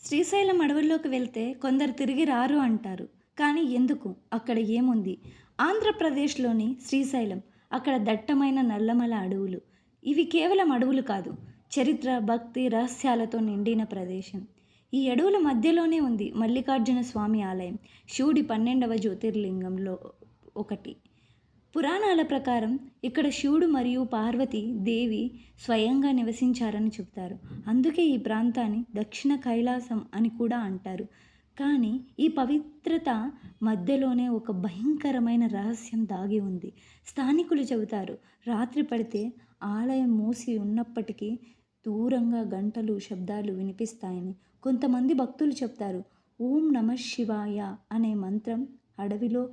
శ్రీశైలం అడవుల్లోకి వెళ్తే కొందరు తిరిగి రారు అంటారు. కానీ ఎందుకు? అక్కడ ఏముంది? ఆంధ్రప్రదేశ్‌లోని శ్రీశైలం. అక్కడ దట్టమైన నల్లమల అడవులు. ఇవి కేవలం అడవులు కాదు. చరిత్ర, భక్తి, రహస్యాలతో నిండిన ప్రదేశం. ఈ అడవుల మధ్యలోనే ఉంది మల్లికార్జున స్వామి ఆలయం. శివుడి 12వ జ్యోతిర్లింగంలో ఒకటి. పురాణాల ప్రకారం ఇక్కడ శివుడు మరియు పార్వతి దేవి స్వయంగా నివసించారని చెబుతారు. అందుకే ఈ ప్రాంతాన్ని దక్షిణ కైలాసం అని కూడా అంటారు. కానీ ఈ పవిత్రత మధ్యలోనే ఒక భయంకరమైన రహస్యం దాగి ఉంది. స్థానికులు చెబుతారు, రాత్రి పడితే ఆలయం మూసి ఉన్నప్పటికీ దూరంగా గంటలు శబ్దాలు వినిపిస్తాయని. కొంతమంది భక్తులు చెప్తారు, ఓం నమః శివాయ అనే మంత్రం అడవిలో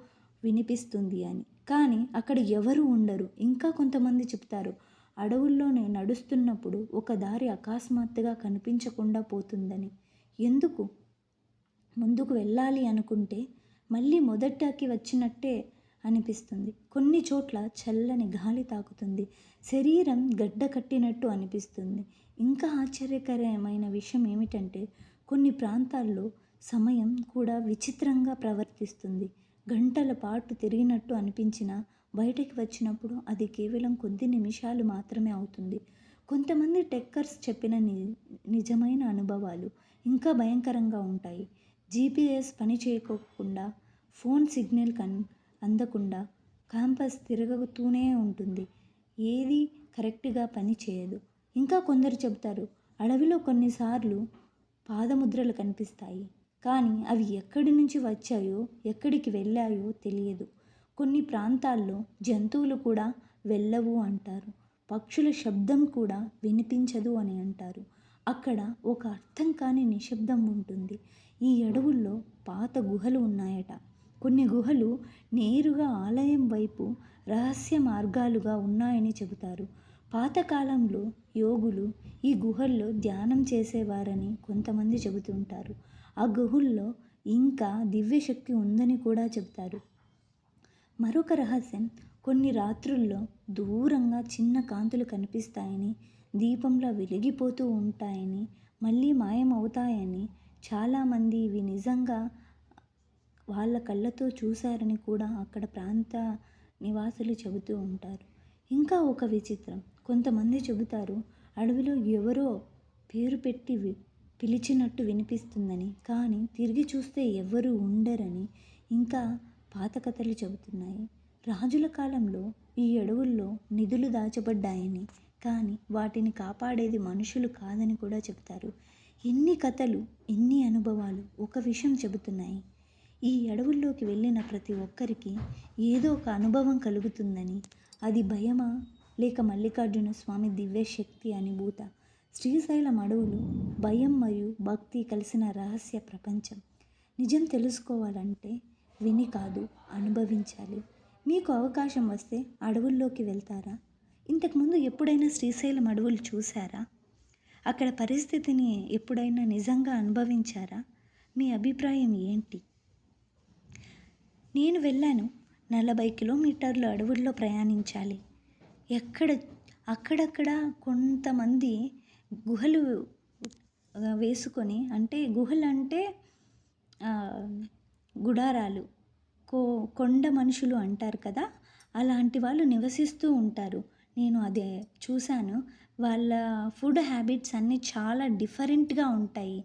వినిపిస్తుంది అని. కానీ అక్కడ ఎవరు ఉండరు. ఇంకా కొంతమంది చెప్తారు, అడవుల్లోనే నడుస్తున్నప్పుడు ఒక దారి అకస్మాత్తుగా కనిపించకుండా పోతుందని. ఎందుకు? ముందుకు వెళ్ళాలి అనుకుంటే మళ్ళీ మొదటకి వచ్చినట్టే అనిపిస్తుంది. కొన్ని చోట్ల చల్లని గాలి తాకుతుంది. శరీరం గడ్డ కట్టినట్టు అనిపిస్తుంది. ఇంకా ఆశ్చర్యకరమైన విషయం ఏమిటంటే కొన్ని ప్రాంతాల్లో సమయం కూడా విచిత్రంగా ప్రవర్తిస్తుంది. గంటల పాటు తిరిగినట్టు అనిపించినా బయటికి వచ్చినప్పుడు అది కేవలం కొద్ది నిమిషాలు మాత్రమే అవుతుంది. కొంతమంది టెక్కర్స్ చెప్పిన నిజమైన అనుభవాలు ఇంకా భయంకరంగా ఉంటాయి. జీపీఎస్ పని చేయకోకుండా, ఫోన్ సిగ్నల్ అందకుండా క్యాంపస్ తిరుగుతూనే ఉంటుంది. ఏది కరెక్ట్గా పని చేయదు. ఇంకా కొందరు చెబుతారు, అడవిలో కొన్నిసార్లు పాదముద్రలు కనిపిస్తాయి. కానీ అవి ఎక్కడి నుంచి వచ్చాయో ఎక్కడికి వెళ్ళాయో తెలియదు. కొన్ని ప్రాంతాల్లో జంతువులు కూడా వెళ్ళవు అంటారు. పక్షుల శబ్దం కూడా వినిపించదు అని అంటారు. అక్కడ ఒక అర్థం కాని నిశ్శబ్దం ఉంటుంది. ఈ అడవుల్లో పాత గుహలు ఉన్నాయట. కొన్ని గుహలు నేరుగా ఆలయం వైపు రహస్య మార్గాలుగా ఉన్నాయని చెబుతారు. పాతకాలంలో యోగులు ఈ గుహల్లో ధ్యానం చేసేవారని కొంతమంది చెబుతుంటారు. ఆ గుహల్లో ఇంకా దివ్యశక్తి ఉందని కూడా చెబుతారు. మరొక రహస్యం, కొన్ని రాత్రుల్లో దూరంగా చిన్న కాంతులు కనిపిస్తాయని, దీపంలా వెలిగిపోతూ ఉంటాయని, మళ్ళీ మాయమవుతాయని. చాలామంది ఇవి నిజంగా వాళ్ళ కళ్ళతో చూశారని కూడా అక్కడ ప్రాంత నివాసులు చెబుతూ ఉంటారు. ఇంకా ఒక విచిత్రం, కొంతమంది చెబుతారు, అడవిలో ఎవరో పేరు పెట్టి పిలిచినట్టు వినిపిస్తుందని. కానీ తిరిగి చూస్తే ఎవ్వరూ ఉండరని ఇంకా పాత కథలు చెబుతున్నాయి. రాజుల కాలంలో ఈ అడవుల్లో నిధులు దాచబడ్డాయని, కానీ వాటిని కాపాడేది మనుషులు కాదని కూడా చెబుతారు. ఎన్ని కథలు, ఎన్ని అనుభవాలు ఒక విషయం చెబుతున్నాయి, ఈ అడవుల్లోకి వెళ్ళిన ప్రతి ఒక్కరికి ఏదో ఒక అనుభవం కలుగుతుందని. అది భయమా, లేక మల్లికార్జున స్వామి దివ్యశక్తి అనుభూత? శ్రీశైలం అడవులు భయం మరియు భక్తి కలిసిన రహస్య ప్రపంచం. నిజం తెలుసుకోవాలంటే విని కాదు, అనుభవించాలి. మీకు అవకాశం వస్తే అడవుల్లోకి వెళ్తారా? ఇంతకుముందు ఎప్పుడైనా శ్రీశైలం అడవులు చూసారా? అక్కడ పరిస్థితిని ఎప్పుడైనా నిజంగా అనుభవించారా? మీ అభిప్రాయం ఏంటి? నేను వెళ్ళాను. 40 కిలోమీటర్లు అడవుల్లో ప్రయాణించాలి. అక్కడక్కడ కొంతమంది గుహలు వేసుకొని, అంటే గుహలు అంటే గుడారాలు, కొండ మనుషులు అంటారు కదా, అలాంటి వాళ్ళు నివసిస్తూ ఉంటారు. నేను అదే చూశాను. వాళ్ళ ఫుడ్ హ్యాబిట్స్ అన్నీ చాలా డిఫరెంట్గా ఉంటాయి.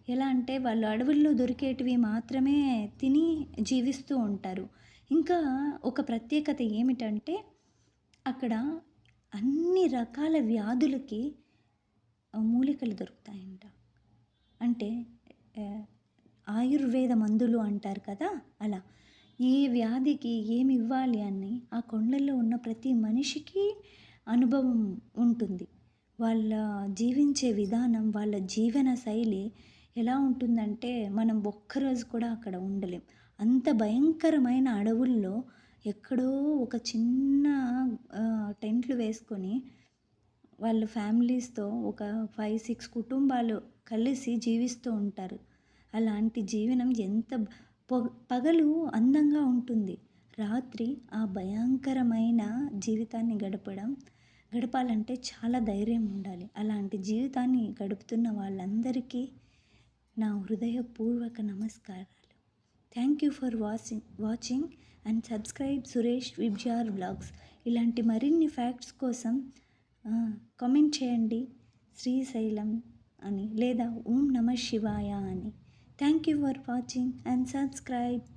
ఎలా అంటే వాళ్ళు అడవుల్లో దొరికేటివి మాత్రమే తిని జీవిస్తూ ఉంటారు. ఇంకా ఒక ప్రత్యేకత ఏమిటంటే అక్కడ అన్ని రకాల వ్యాధులకి మూలికలు దొరుకుతాయంట. అంటే ఆయుర్వేద మందులు అంటారు కదా, అలా ఏ వ్యాధికి ఏమి ఇవ్వాలి అని ఆ కొండల్లో ఉన్న ప్రతి మనిషికి అనుభవం ఉంటుంది. వాళ్ళ జీవించే విధానం, వాళ్ళ జీవన శైలి ఎలా ఉంటుందంటే మనం ఒక్కరోజు కూడా అక్కడ ఉండలేం. అంత భయంకరమైన అడవుల్లో ఎక్కడో ఒక చిన్న టెంట్లు వేసుకొని వాళ్ళ ఫ్యామిలీస్తో ఒక 5-6 కుటుంబాలు కలిసి జీవిస్తూ ఉంటారు. అలాంటి జీవనం ఎంత పగలు అందంగా ఉంటుంది, రాత్రి ఆ భయంకరమైన జీవితాన్ని గడపాలంటే చాలా ధైర్యం ఉండాలి. అలాంటి జీవితాన్ని గడుపుతున్న వాళ్ళందరికీ నా హృదయపూర్వక నమస్కారాలు. Thank you for watching and subscribe Suresh Vibgyor blogs. ఇలాంటి మరిన్ని ఫ్యాక్ట్స్ కోసం కామెంట్ చేయండి శ్రీశైలం అని లేదా ఓం నమ శివాయ అని. Thank you for watching and subscribe.